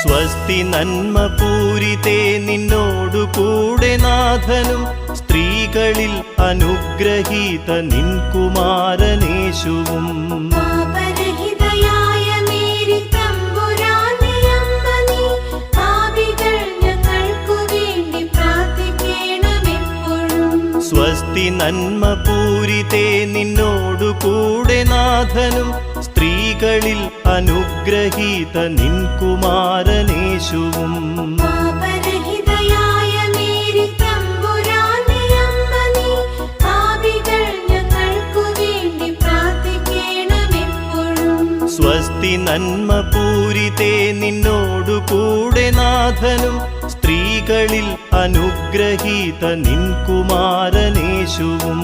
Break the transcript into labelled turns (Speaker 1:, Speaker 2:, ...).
Speaker 1: സ്വസ്തി നന്മ പൂരിതേ നിന്നോടു കൂടെ നാഥനും സ്ത്രീകളിൽ അനുഗ്രഹീത നിൻ കുമാരനേശുവും. സ്വസ്തി നന്മ പൂരിതേ നിന്നോടു കൂടെ നാഥനും സ്ത്രീകളിൽ അനുഗ്രഹീത നിൻ കുമാരനേശുവും. സ്വസ്തി നന്മ പൂരിതേ നിന്നോടു കൂടെ നാഥനും സ്ത്രീകളിൽ അനുഗ്രഹീത നിൻ കുമാരനേശുവും.